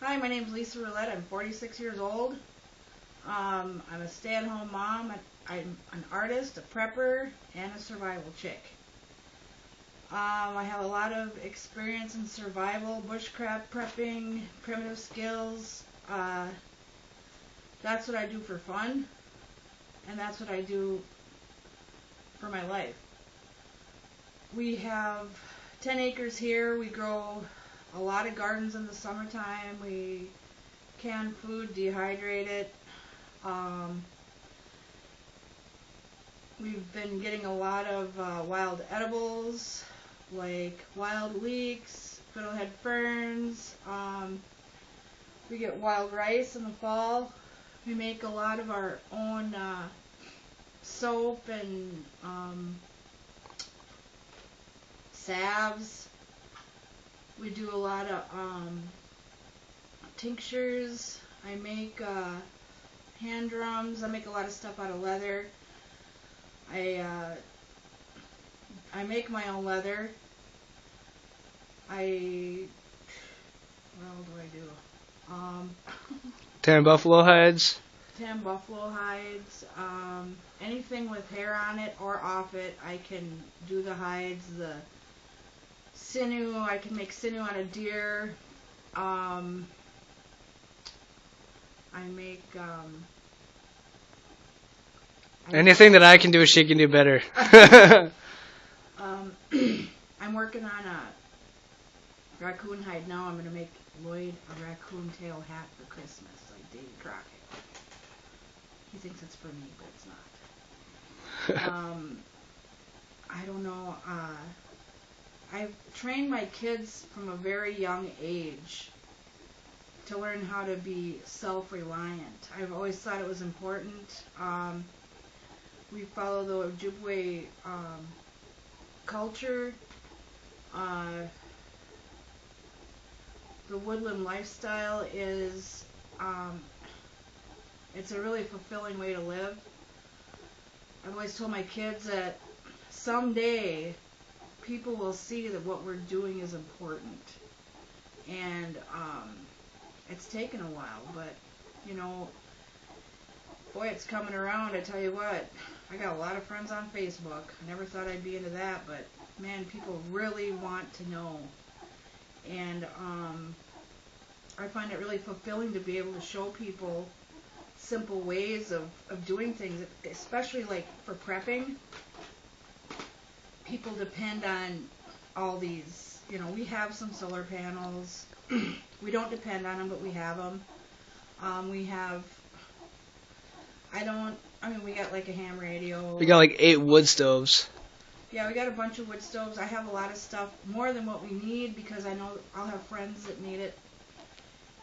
Hi, my name is Lisa Roulette. I'm 46 years old. I'm a stay-at-home mom. I'm an artist, a prepper, and a survival chick. I have a lot of experience in survival, bushcraft prepping, primitive skills. That's what I do for fun, and that's what I do for my life. We have 10 acres here. We grow a lot of gardens in the summertime. We can food, dehydrate it. We've been getting a lot of wild edibles, like wild leeks, fiddlehead ferns. We get wild rice in the fall. We make a lot of our own soap and salves. We do a lot of tinctures. I make hand drums. I make a lot of stuff out of leather. I make my own leather. What else do I do? Tan buffalo hides. Tan buffalo hides. Anything with hair on it or off it, I can do the hides. The sinew, I can make sinew out of deer. I make Anything that I can do, she can do better. I'm working on a raccoon hide now. I'm going to make Lloyd a raccoon tail hat for Christmas, like Davy Crockett. He thinks it's for me, but it's not. I don't know. I've trained my kids from a very young age to learn how to be self-reliant. I've always thought it was important. We follow the Ojibwe culture. The woodland lifestyle is, it's a really fulfilling way to live. I've always told my kids that someday people will see that what we're doing is important. And it's taken a while, but, you know, boy, it's coming around. I tell you what, I got a lot of friends on Facebook. I never thought I'd be into that, but man, people really want to know. And I find it really fulfilling to be able to show people simple ways of doing things, especially like for prepping. People depend on all these, you know, we have some solar panels. We don't depend on them, but we have them. We got like a ham radio. We got like 8 wood stoves. Yeah, we got a bunch of wood stoves. I have a lot of stuff, more than what we need, because I know I'll have friends that need it.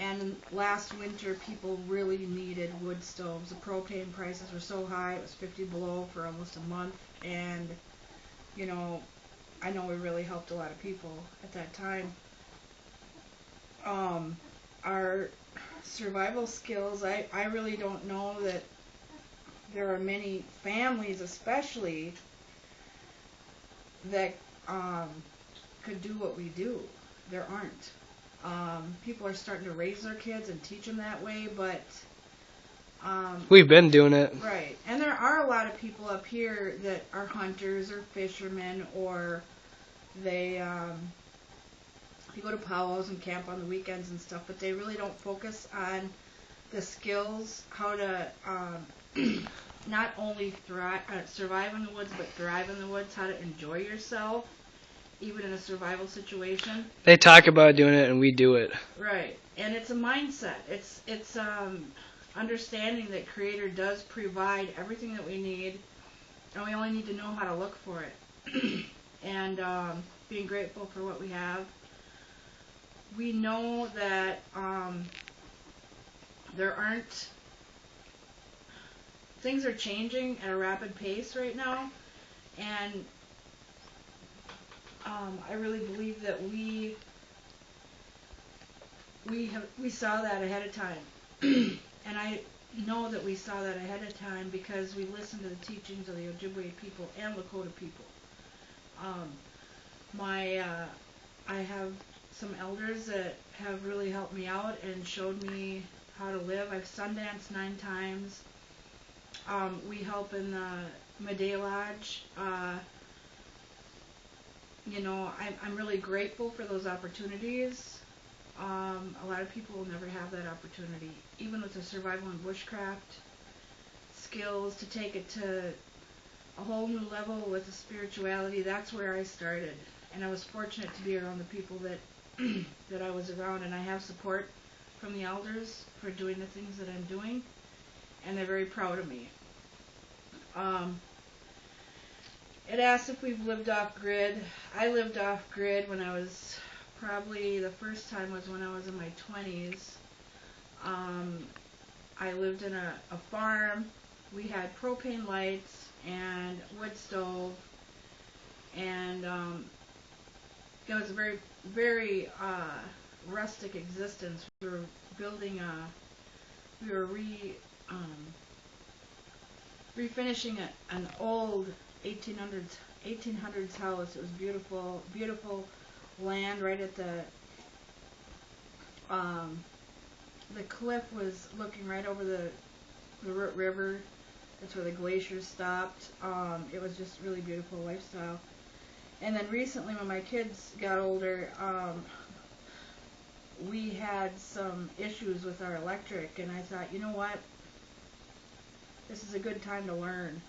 And last winter, people really needed wood stoves. The propane prices were so high, it was 50 below for almost a month. And, you know, I know we really helped a lot of people at that time. Our survival skills, I really don't know that there are many families, especially, that could do what we do. There aren't. People are starting to raise their kids and teach them that way, but We've been doing it. right. And there are a lot of people up here that are hunters or fishermen, or they go to powwows and camp on the weekends and stuff, but they really don't focus on the skills, how to not only survive in the woods, but thrive in the woods, how to enjoy yourself, even in a survival situation. They talk about doing it, and we do it. Right. And it's a mindset. It's understanding that Creator does provide everything that we need, and we only need to know how to look for it. And being grateful for what we have. We know that things are changing at a rapid pace right now, and I really believe that we saw that ahead of time. And I know that we saw that ahead of time because we listened to the teachings of the Ojibwe people and Lakota people. I have some elders that have really helped me out and showed me how to live. I've Sundanced 9 times. We help in the Medea Lodge. I'm really grateful for those opportunities. A lot of people will never have that opportunity, even with the survival and bushcraft skills, to take it to a whole new level with the spirituality. That's where I started, and I was fortunate to be around the people that that I was around, and I have support from the elders for doing the things that I'm doing, and they're very proud of me. It asks if we've lived off grid. I lived off grid when I was probably, the first time was when I was in my 20s. I lived in a farm. We had propane lights and wood stove, and it was a very, very rustic existence. We were building refinishing an old 1800s house. It was beautiful, beautiful land right at the cliff was looking right over the Root River. That's where the glaciers stopped. It was just really beautiful lifestyle. And then recently, when my kids got older, we had some issues with our electric, and I thought, you know what? This is a good time to learn.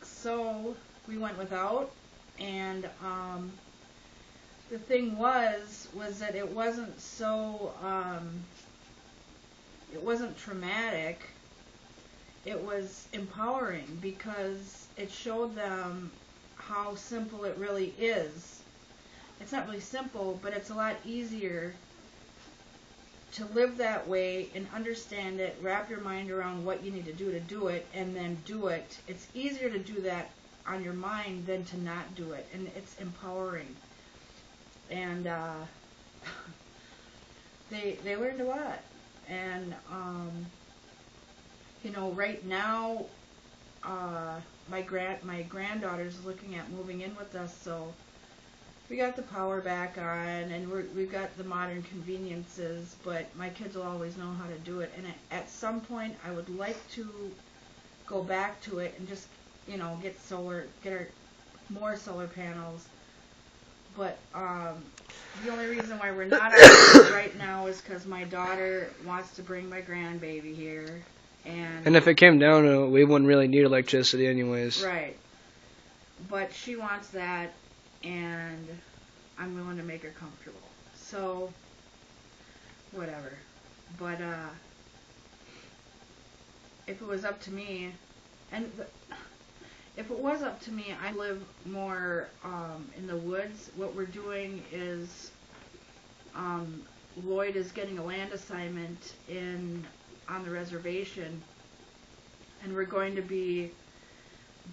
So we went without, and the thing was that it wasn't so, it wasn't traumatic. It was empowering, because it showed them how simple it really is. It's not really simple, but it's a lot easier to live that way and understand it, wrap your mind around what you need to do it, and then do it. It's easier to do that on your mind than to not do it, and it's empowering. And they learned a lot. And right now, my granddaughter's looking at moving in with us, so we got the power back on, and we've got the modern conveniences, but my kids will always know how to do it. And at some point, I would like to go back to it and just, get more solar panels. But the only reason why we're not on it right now is because my daughter wants to bring my grandbaby here. And if it came down to it, we wouldn't really need electricity anyways. Right. But she wants that, and I'm willing to make her comfortable. So, whatever. But if it was up to me, if it was up to me, I'd live more in the woods. What we're doing is, Lloyd is getting a land assignment on the reservation, and we're going to be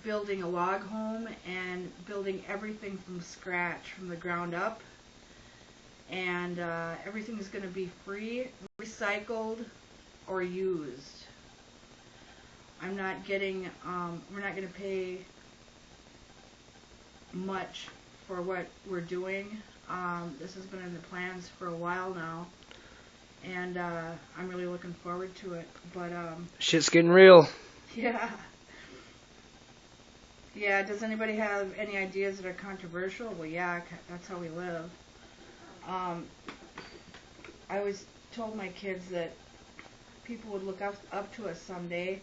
building a log home and building everything from scratch, from the ground up, and everything is going to be free, recycled, or used. I'm not getting, we're not going to pay much for what we're doing. This has been in the plans for a while now, and I'm really looking forward to it. But shit's getting real. Yeah. Yeah, does anybody have any ideas that are controversial? Well, yeah, that's how we live. I always told my kids that people would look up to us someday,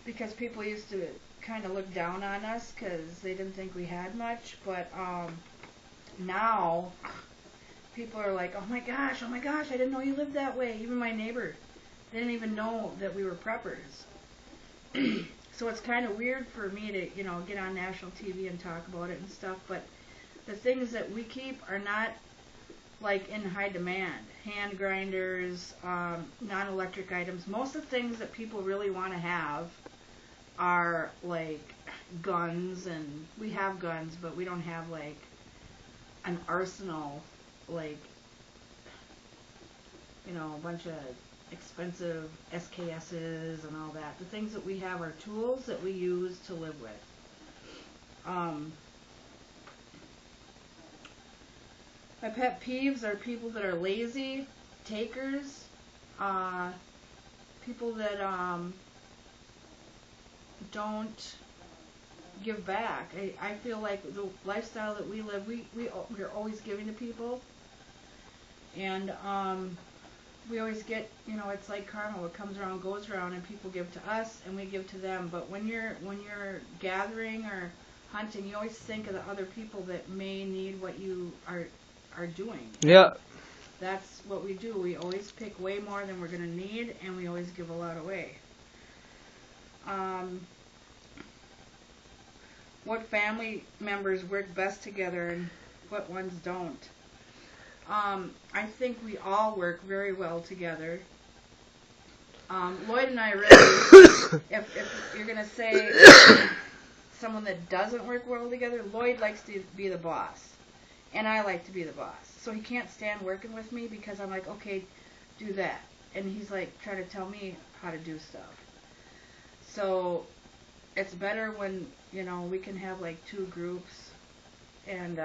because people used to kind of look down on us because they didn't think we had much. But now people are like, oh my gosh, I didn't know you lived that way. Even my neighbor didn't even know that we were preppers. So it's kind of weird for me to, get on national TV and talk about it and stuff, but the things that we keep are not like in high demand. Hand grinders, non-electric items. Most of the things that people really want to have are like guns, and we have guns, but we don't have like an arsenal, like, a bunch of expensive SKSs and all that. The things that we have are tools that we use to live with. My pet peeves are people that are lazy, takers, people that don't give back. I feel like the lifestyle that we live, we're always giving to people, and we always get, it's like karma. What comes around goes around, and people give to us, and we give to them. But when you're gathering or hunting, you always think of the other people that may need what you are doing. Yeah. That's what we do. We always pick way more than we're going to need, and we always give a lot away. What family members work best together and what ones don't? I think we all work very well together. Lloyd and I really, if you're going to say someone that doesn't work well together, Lloyd likes to be the boss, and I like to be the boss. So he can't stand working with me because I'm like, okay, do that. And he's like trying to tell me how to do stuff. So it's better when, we can have like two groups, and